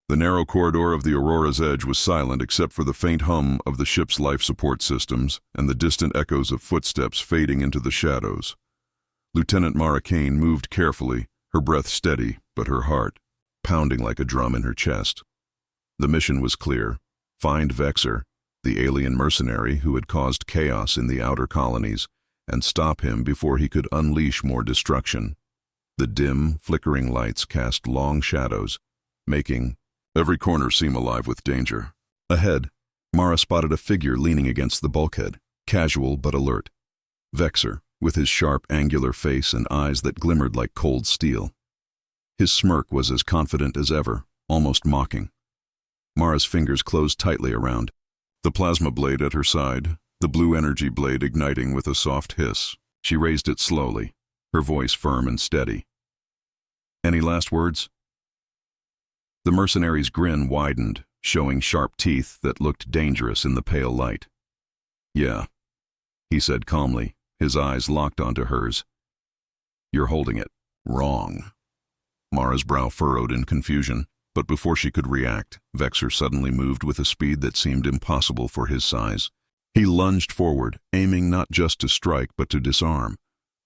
The narrow corridor of the Aurora's edge was silent except for the faint hum of the ship's life support systems and the distant echoes of footsteps fading into the shadows. Lieutenant Mara Kane moved carefully, her breath steady, but her heart pounding like a drum in her chest. The mission was clear: find Vexer, the alien mercenary who had caused chaos in the outer colonies, and stop him before he could unleash more destruction. The dim, flickering lights cast long shadows, making every corner seem alive with danger. Ahead, Mara spotted a figure leaning against the bulkhead, casual but alert. Vexer, with his sharp, angular face and eyes that glimmered like cold steel. His smirk was as confident as ever, almost mocking. Mara's fingers closed tightly around the plasma blade at her side, the blue energy blade igniting with a soft hiss. She raised it slowly, her voice firm and steady. "Any last words?" The mercenary's grin widened, showing sharp teeth that looked dangerous in the pale light. "Yeah," he said calmly, his eyes locked onto hers. "You're holding it wrong." Mara's brow furrowed in confusion, but before she could react, Vexer suddenly moved with a speed that seemed impossible for his size. He lunged forward, aiming not just to strike but to disarm.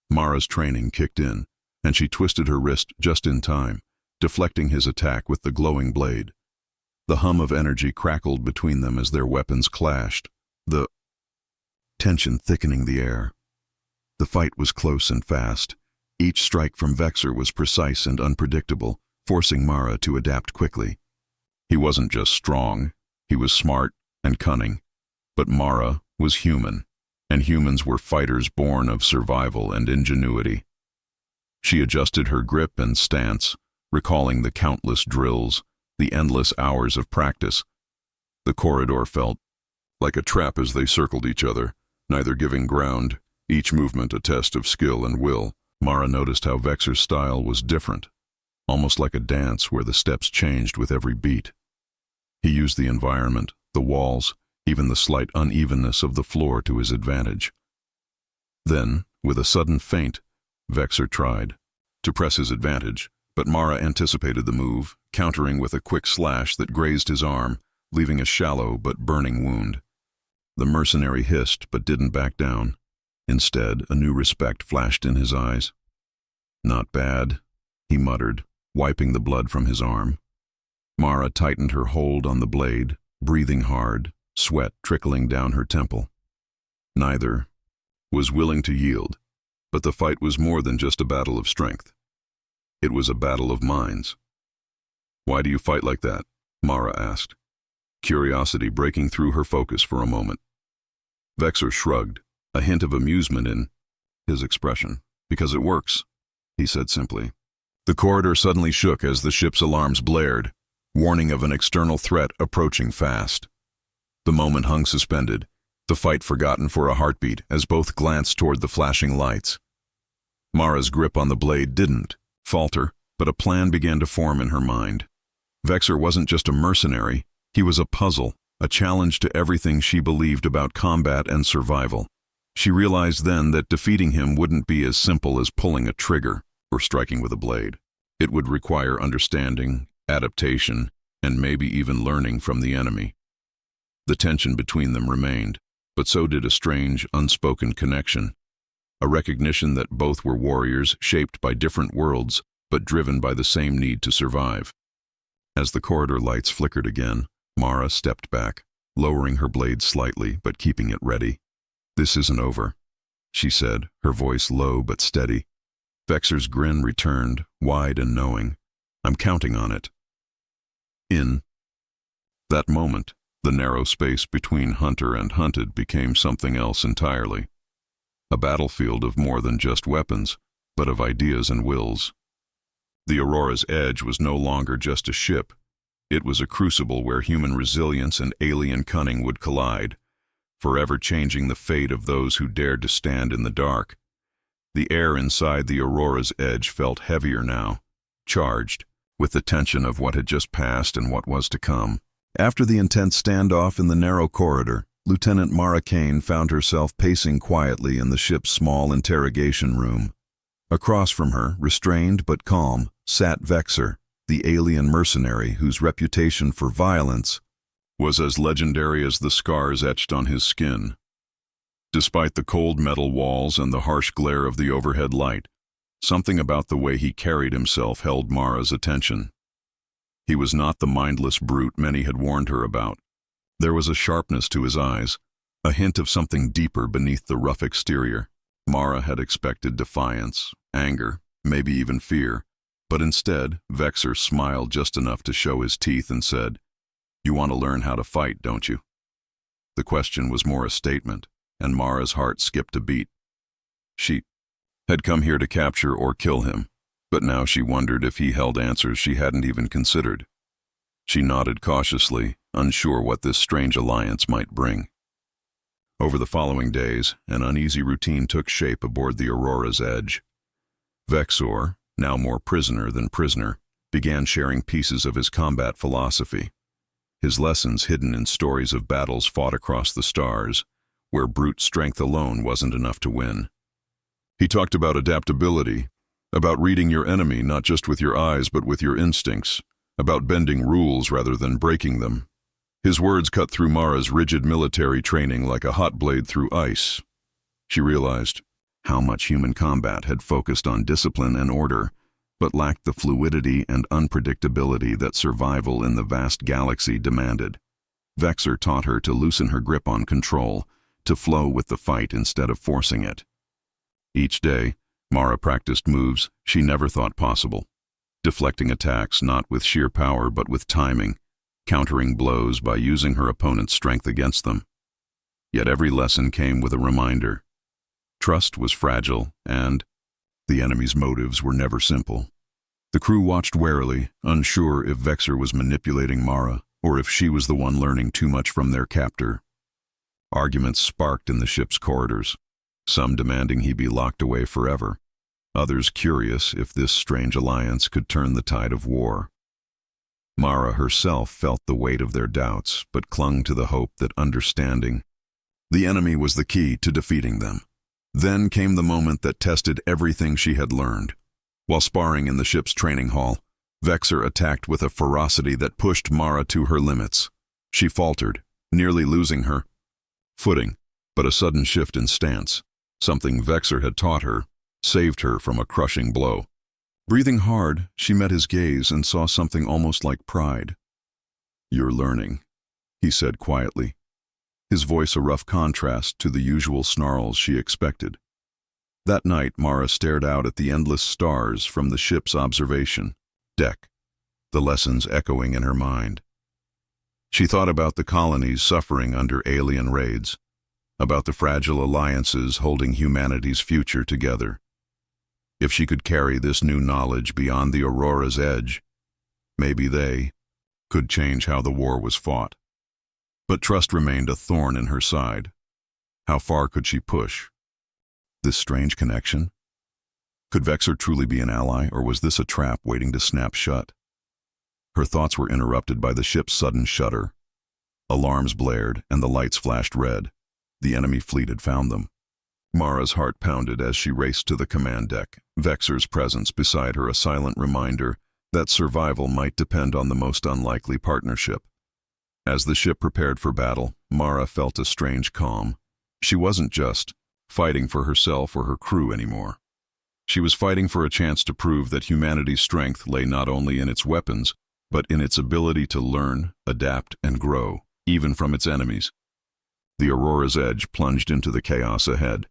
Mara's training kicked in, and she twisted her wrist just in time, deflecting his attack with the glowing blade. The hum of energy crackled between them as their weapons clashed, the tension thickening the air. The fight was close and fast. Each strike from Vexer was precise and unpredictable, forcing Mara to adapt quickly. He wasn't just strong, he was smart and cunning. But Mara was human, and humans were fighters born of survival and ingenuity. She adjusted her grip and stance, recalling the countless drills, the endless hours of practice. The corridor felt like a trap as they circled each other, neither giving ground, each movement a test of skill and will. Mara noticed how Vexer's style was different, almost like a dance where the steps changed with every beat. He used the environment, the walls, even the slight unevenness of the floor to his advantage. Then, with a sudden feint, Vexer tried to press his advantage, but Mara anticipated the move, countering with a quick slash that grazed his arm, leaving a shallow but burning wound. The mercenary hissed but didn't back down. Instead, a new respect flashed in his eyes. "Not bad," he muttered, wiping the blood from his arm. Mara tightened her hold on the blade, breathing hard, sweat trickling down her temple. Neither was willing to yield, but the fight was more than just a battle of strength. It was a battle of minds. "Why do you fight like that?" Mara asked, curiosity breaking through her focus for a moment. Vexer shrugged, a hint of amusement in his expression. "Because it works," he said simply. The corridor suddenly shook as the ship's alarms blared, warning of an external threat approaching fast. The moment hung suspended, the fight forgotten for a heartbeat as both glanced toward the flashing lights. Mara's grip on the blade didn't falter, but a plan began to form in her mind. Vexer wasn't just a mercenary, he was a puzzle, a challenge to everything she believed about combat and survival. She realized then that defeating him wouldn't be as simple as pulling a trigger or striking with a blade. It would require understanding, adaptation, and maybe even learning from the enemy. The tension between them remained, but so did a strange, unspoken connection. A recognition that both were warriors shaped by different worlds, but driven by the same need to survive. As the corridor lights flickered again, Mara stepped back, lowering her blade slightly but keeping it ready. "This isn't over," she said, her voice low but steady. Vexer's grin returned, wide and knowing. "I'm counting on it." In that moment, the narrow space between hunter and hunted became something else entirely. A battlefield of more than just weapons, but of ideas and wills. The Aurora's edge was no longer just a ship. It was a crucible where human resilience and alien cunning would collide, forever changing the fate of those who dared to stand in the dark. The air inside the Aurora's edge felt heavier now, charged with the tension of what had just passed and what was to come. After the intense standoff in the narrow corridor, Lieutenant Mara Kane found herself pacing quietly in the ship's small interrogation room. Across from her, restrained but calm, sat Vexer, the alien mercenary whose reputation for violence was as legendary as the scars etched on his skin. Despite the cold metal walls and the harsh glare of the overhead light, something about the way he carried himself held Mara's attention. He was not the mindless brute many had warned her about. There was a sharpness to his eyes, a hint of something deeper beneath the rough exterior. Mara had expected defiance, anger, maybe even fear, but instead, Vexer smiled just enough to show his teeth and said, "You want to learn how to fight, don't you?" The question was more a statement, and Mara's heart skipped a beat. She had come here to capture or kill him, but now she wondered if he held answers she hadn't even considered. She nodded cautiously, unsure what this strange alliance might bring. Over the following days, an uneasy routine took shape aboard the Aurora's Edge. Vexor, now more prisoner than prisoner, began sharing pieces of his combat philosophy. His lessons hidden in stories of battles fought across the stars, where brute strength alone wasn't enough to win. He talked about adaptability, about reading your enemy not just with your eyes but with your instincts, about bending rules rather than breaking them. His words cut through Mara's rigid military training like a hot blade through ice. She realized how much human combat had focused on discipline and order, but lacked the fluidity and unpredictability that survival in the vast galaxy demanded. Vexer taught her to loosen her grip on control, to flow with the fight instead of forcing it. Each day, Mara practiced moves she never thought possible, deflecting attacks not with sheer power but with timing, countering blows by using her opponent's strength against them. Yet every lesson came with a reminder. Trust was fragile, and the enemy's motives were never simple. The crew watched warily, unsure if Vexer was manipulating Mara or if she was the one learning too much from their captor. Arguments sparked in the ship's corridors, some demanding he be locked away forever, others curious if this strange alliance could turn the tide of war. Mara herself felt the weight of their doubts, but clung to the hope that understanding the enemy was the key to defeating them. Then came the moment that tested everything she had learned. While sparring in the ship's training hall, Vexer attacked with a ferocity that pushed Mara to her limits. She faltered, nearly losing her footing, but a sudden shift in stance, something Vexer had taught her, saved her from a crushing blow. Breathing hard, she met his gaze and saw something almost like pride. "You're learning," he said quietly, his voice a rough contrast to the usual snarls she expected. That night, Mara stared out at the endless stars from the ship's observation deck, the lessons echoing in her mind. She thought about the colonies suffering under alien raids, about the fragile alliances holding humanity's future together. If she could carry this new knowledge beyond the Aurora's Edge, maybe they could change how the war was fought. But trust remained a thorn in her side. How far could she push? This strange connection? Could Vexer truly be an ally, or was this a trap waiting to snap shut? Her thoughts were interrupted by the ship's sudden shudder. Alarms blared, and the lights flashed red. The enemy fleet had found them. Mara's heart pounded as she raced to the command deck, Vexer's presence beside her a silent reminder that survival might depend on the most unlikely partnership. As the ship prepared for battle, Mara felt a strange calm. She wasn't just fighting for herself or her crew anymore. She was fighting for a chance to prove that humanity's strength lay not only in its weapons, but in its ability to learn, adapt, and grow, even from its enemies. The Aurora's Edge plunged into the chaos ahead,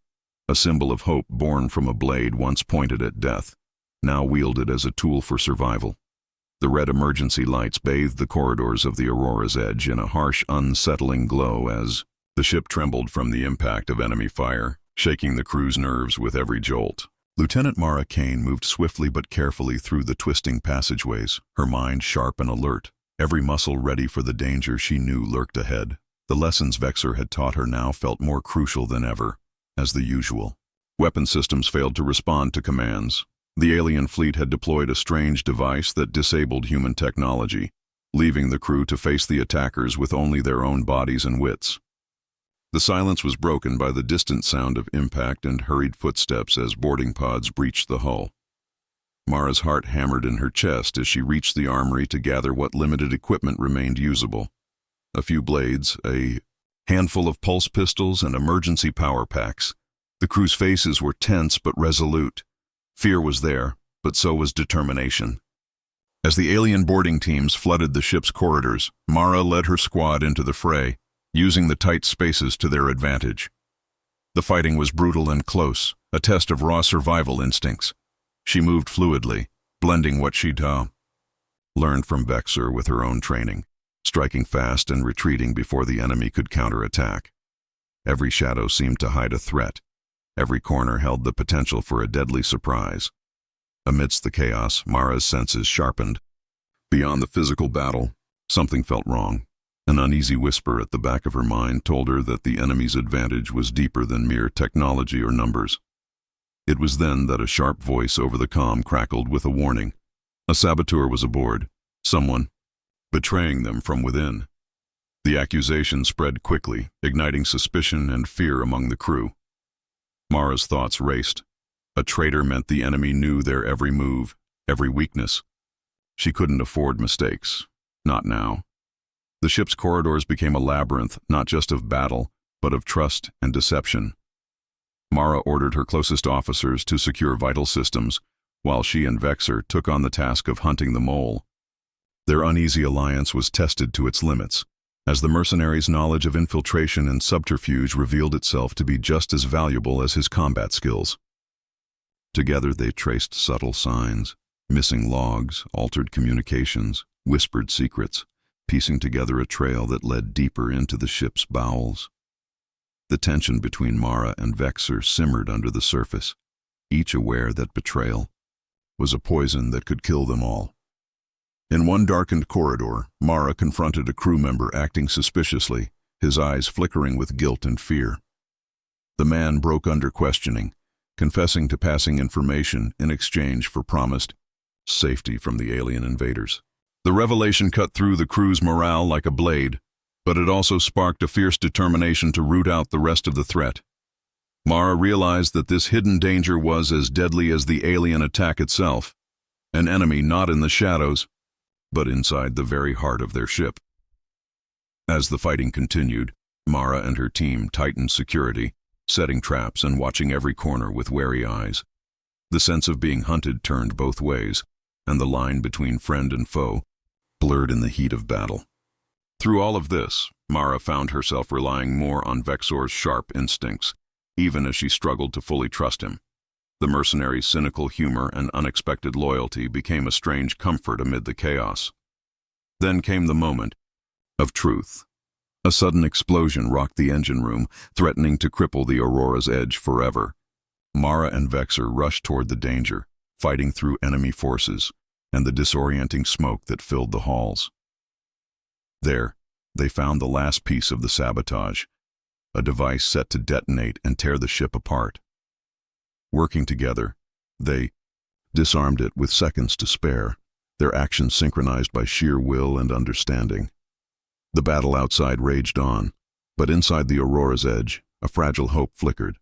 a symbol of hope born from a blade once pointed at death, now wielded as a tool for survival. The red emergency lights bathed the corridors of the Aurora's Edge in a harsh, unsettling glow as the ship trembled from the impact of enemy fire, shaking the crew's nerves with every jolt. Lieutenant Mara Kane moved swiftly but carefully through the twisting passageways, her mind sharp and alert, every muscle ready for the danger she knew lurked ahead. The lessons Vexer had taught her now felt more crucial than ever. As the usual, weapon systems failed to respond to commands. The alien fleet had deployed a strange device that disabled human technology, leaving the crew to face the attackers with only their own bodies and wits. The silence was broken by the distant sound of impact and hurried footsteps as boarding pods breached the hull. Mara's heart hammered in her chest as she reached the armory to gather what limited equipment remained usable. A few blades, a handful of pulse pistols, and emergency power packs. The crew's faces were tense but resolute. Fear was there, but so was determination. As the alien boarding teams flooded the ship's corridors, Mara led her squad into the fray, using the tight spaces to their advantage. The fighting was brutal and close, a test of raw survival instincts. She moved fluidly, blending what she'd learned from Vexor with her own training, striking fast and retreating before the enemy could counterattack. Every shadow seemed to hide a threat. Every corner held the potential for a deadly surprise. Amidst the chaos, Mara's senses sharpened. Beyond the physical battle, something felt wrong. An uneasy whisper at the back of her mind told her that the enemy's advantage was deeper than mere technology or numbers. It was then that a sharp voice over the comm crackled with a warning. A saboteur was aboard, someone betraying them from within. The accusation spread quickly, igniting suspicion and fear among the crew. Mara's thoughts raced. A traitor meant the enemy knew their every move, every weakness. She couldn't afford mistakes. Not now. The ship's corridors became a labyrinth, not just of battle, but of trust and deception. Mara ordered her closest officers to secure vital systems, while she and Vexor took on the task of hunting the mole. Their uneasy alliance was tested to its limits, as the mercenary's knowledge of infiltration and subterfuge revealed itself to be just as valuable as his combat skills. Together they traced subtle signs, missing logs, altered communications, whispered secrets, piecing together a trail that led deeper into the ship's bowels. The tension between Mara and Vexor simmered under the surface, each aware that betrayal was a poison that could kill them all. In one darkened corridor, Mara confronted a crew member acting suspiciously, his eyes flickering with guilt and fear. The man broke under questioning, confessing to passing information in exchange for promised safety from the alien invaders. The revelation cut through the crew's morale like a blade, but it also sparked a fierce determination to root out the rest of the threat. Mara realized that this hidden danger was as deadly as the alien attack itself, an enemy not in the shadows, but inside the very heart of their ship. As the fighting continued, Mara and her team tightened security, setting traps and watching every corner with wary eyes. The sense of being hunted turned both ways, and the line between friend and foe blurred in the heat of battle. Through all of this, Mara found herself relying more on Vexor's sharp instincts, even as she struggled to fully trust him. The mercenary's cynical humor and unexpected loyalty became a strange comfort amid the chaos. Then came the moment of truth. A sudden explosion rocked the engine room, threatening to cripple the Aurora's Edge forever. Mara and Vexor rushed toward the danger, fighting through enemy forces and the disorienting smoke that filled the halls. There, they found the last piece of the sabotage, a device set to detonate and tear the ship apart. Working together, they disarmed it with seconds to spare, their actions synchronized by sheer will and understanding. The battle outside raged on, but inside the Aurora's Edge, a fragile hope flickered.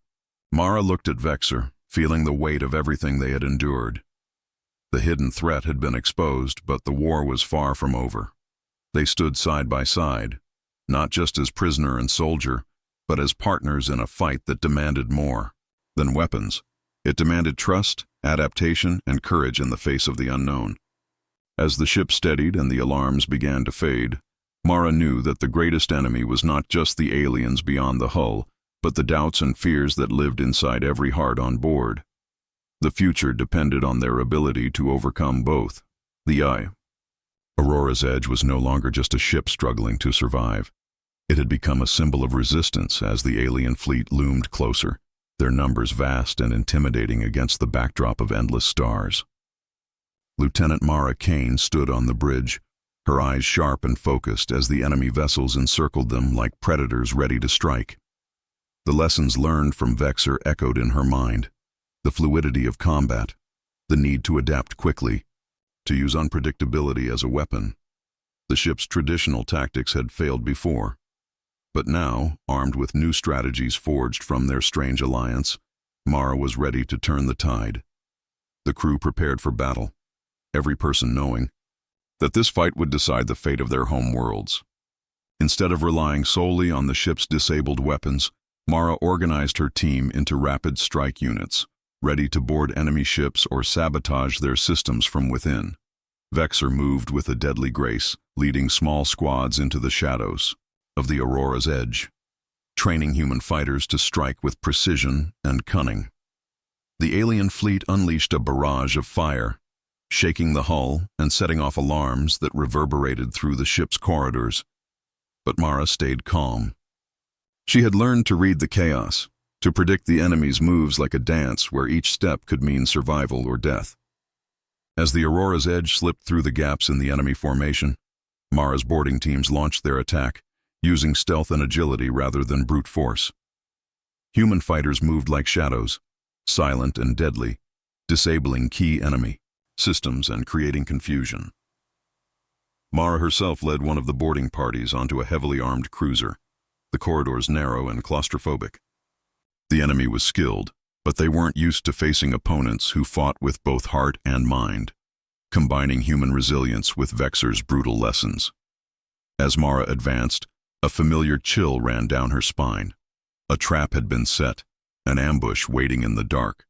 Mara looked at Vexor, feeling the weight of everything they had endured. The hidden threat had been exposed, but the war was far from over. They stood side by side, not just as prisoner and soldier, but as partners in a fight that demanded more than weapons. It demanded trust, adaptation, and courage in the face of the unknown. As the ship steadied and the alarms began to fade, Mara knew that the greatest enemy was not just the aliens beyond the hull, but the doubts and fears that lived inside every heart on board. The future depended on their ability to overcome both. Aurora's Edge was no longer just a ship struggling to survive. It had become a symbol of resistance as the alien fleet loomed closer, their numbers vast and intimidating against the backdrop of endless stars. Lieutenant Mara Kane stood on the bridge, her eyes sharp and focused as the enemy vessels encircled them like predators ready to strike. The lessons learned from Vexor echoed in her mind. The fluidity of combat, the need to adapt quickly, to use unpredictability as a weapon. The ship's traditional tactics had failed before, but now, armed with new strategies forged from their strange alliance, Mara was ready to turn the tide. The crew prepared for battle, every person knowing that this fight would decide the fate of their home worlds. Instead of relying solely on the ship's disabled weapons, Mara organized her team into rapid strike units, ready to board enemy ships or sabotage their systems from within. Vexor moved with a deadly grace, leading small squads into the shadows of the Aurora's edge, training human fighters to strike with precision and cunning. The alien fleet unleashed a barrage of fire, shaking the hull and setting off alarms that reverberated through the ship's corridors. But Mara stayed calm. She had learned to read the chaos, to predict the enemy's moves like a dance where each step could mean survival or death. As the Aurora's edge slipped through the gaps in the enemy formation, Mara's boarding teams launched their attack, using stealth and agility rather than brute force. Human fighters moved like shadows, silent and deadly, disabling key enemy systems and creating confusion. Mara herself led one of the boarding parties onto a heavily armed cruiser, the corridors narrow and claustrophobic. The enemy was skilled, but they weren't used to facing opponents who fought with both heart and mind, combining human resilience with Vexor's brutal lessons. As Mara advanced, a familiar chill ran down her spine. A trap had been set, an ambush waiting in the dark.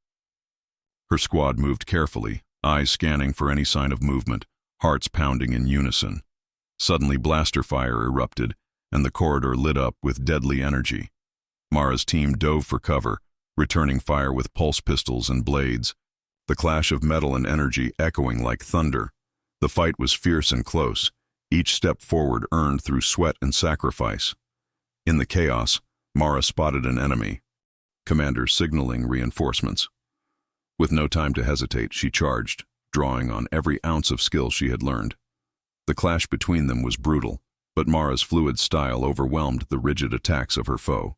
Her squad moved carefully, eyes scanning for any sign of movement, hearts pounding in unison. Suddenly blaster fire erupted, and the corridor lit up with deadly energy. Mara's team dove for cover, returning fire with pulse pistols and blades, the clash of metal and energy echoing like thunder. The fight was fierce and close, each step forward earned through sweat and sacrifice. In the chaos, Mara spotted an enemy, commander signaling reinforcements. With no time to hesitate, she charged, drawing on every ounce of skill she had learned. The clash between them was brutal, but Mara's fluid style overwhelmed the rigid attacks of her foe.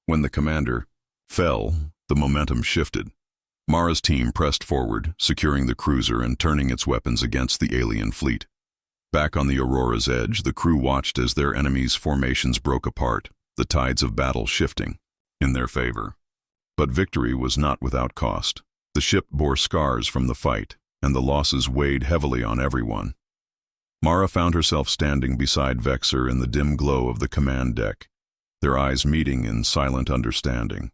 When the commander fell, the momentum shifted. Mara's team pressed forward, securing the cruiser and turning its weapons against the alien fleet. Back on the Aurora's edge, the crew watched as their enemies' formations broke apart, the tides of battle shifting in their favor. But victory was not without cost. The ship bore scars from the fight, and the losses weighed heavily on everyone. Mara found herself standing beside Vexor in the dim glow of the command deck, their eyes meeting in silent understanding.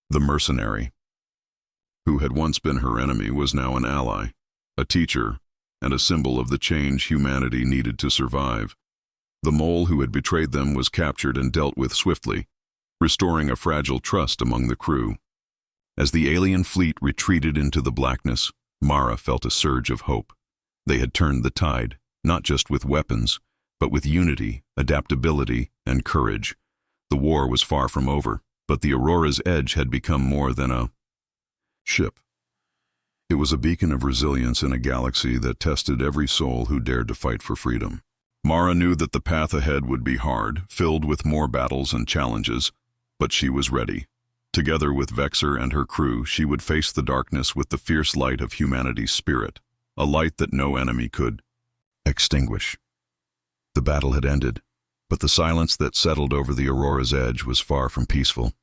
The mercenary, who had once been her enemy, was now an ally, a teacher, and a symbol of the change humanity needed to survive. The mole who had betrayed them was captured and dealt with swiftly, restoring a fragile trust among the crew. As the alien fleet retreated into the blackness, Mara felt a surge of hope. They had turned the tide, not just with weapons, but with unity, adaptability, and courage. The war was far from over, but the Aurora's edge had become more than a ship. It was a beacon of resilience in a galaxy that tested every soul who dared to fight for freedom. Mara knew that the path ahead would be hard, filled with more battles and challenges, but she was ready. Together with Vexor and her crew, she would face the darkness with the fierce light of humanity's spirit, a light that no enemy could extinguish. The battle had ended, but the silence that settled over the Aurora's edge was far from peaceful.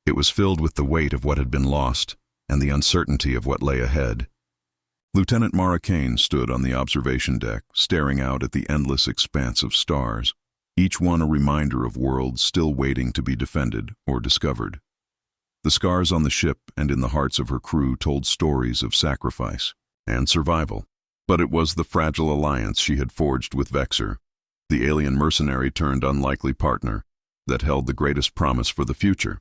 It was filled with the weight of what had been lost and the uncertainty of what lay ahead. Lieutenant Mara Kane stood on the observation deck, staring out at the endless expanse of stars, each one a reminder of worlds still waiting to be defended or discovered. The scars on the ship and in the hearts of her crew told stories of sacrifice and survival, but it was the fragile alliance she had forged with Vexor, the alien mercenary turned unlikely partner, that held the greatest promise for the future.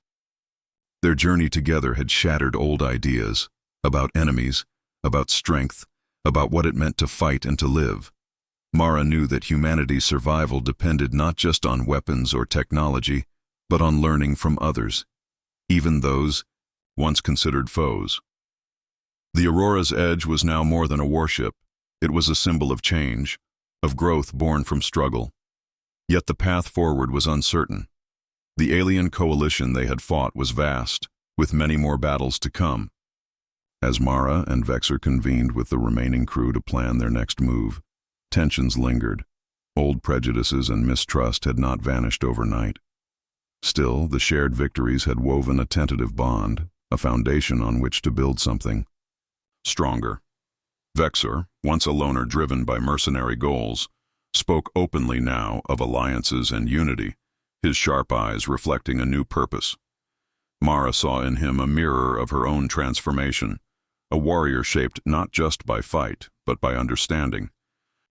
Their journey together had shattered old ideas about enemies, about strength, about what it meant to fight and to live. Mara knew that humanity's survival depended not just on weapons or technology, but on learning from others, even those once considered foes. The Aurora's edge was now more than a warship. It was a symbol of change, of growth born from struggle. Yet the path forward was uncertain. The alien coalition they had fought was vast, with many more battles to come. As Mara and Vexor convened with the remaining crew to plan their next move, tensions lingered. Old prejudices and mistrust had not vanished overnight. Still, the shared victories had woven a tentative bond, a foundation on which to build something. stronger. Vexor, once a loner driven by mercenary goals, spoke openly now of alliances and unity, his sharp eyes reflecting a new purpose. Mara saw in him a mirror of her own transformation, a warrior shaped not just by fight, but by understanding.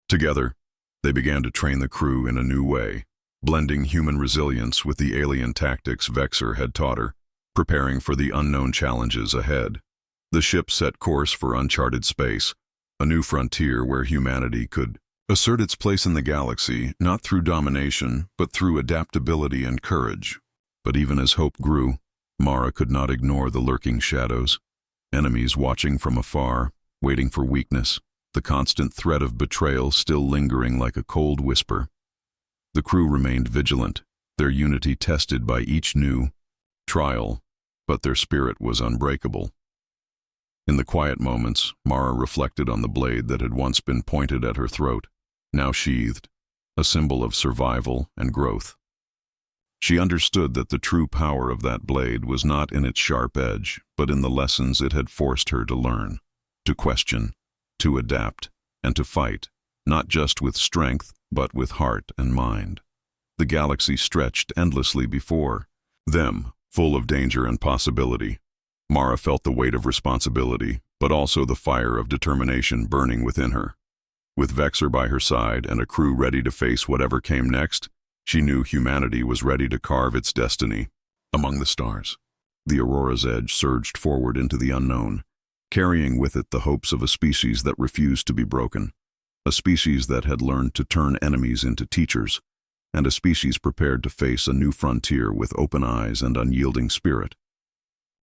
Together, they began to train the crew in a new way, blending human resilience with the alien tactics Vexor had taught her, preparing for the unknown challenges ahead. The ship set course for uncharted space, a new frontier where humanity could assert its place in the galaxy, not through domination, but through adaptability and courage. But even as hope grew, Mara could not ignore the lurking shadows, enemies watching from afar, waiting for weakness, the constant threat of betrayal still lingering like a cold whisper. The crew remained vigilant, their unity tested by each new trial, but their spirit was unbreakable. In the quiet moments, Mara reflected on the blade that had once been pointed at her throat, now sheathed, a symbol of survival and growth. She understood that the true power of that blade was not in its sharp edge, but in the lessons it had forced her to learn, to question, to adapt, and to fight, not just with strength, but with heart and mind. The galaxy stretched endlessly before them, full of danger and possibility. Mara felt the weight of responsibility, but also the fire of determination burning within her. With Vexor by her side and a crew ready to face whatever came next, she knew humanity was ready to carve its destiny among the stars. The Aurora's Edge surged forward into the unknown, carrying with it the hopes of a species that refused to be broken, a species that had learned to turn enemies into teachers, and a species prepared to face a new frontier with open eyes and unyielding spirit.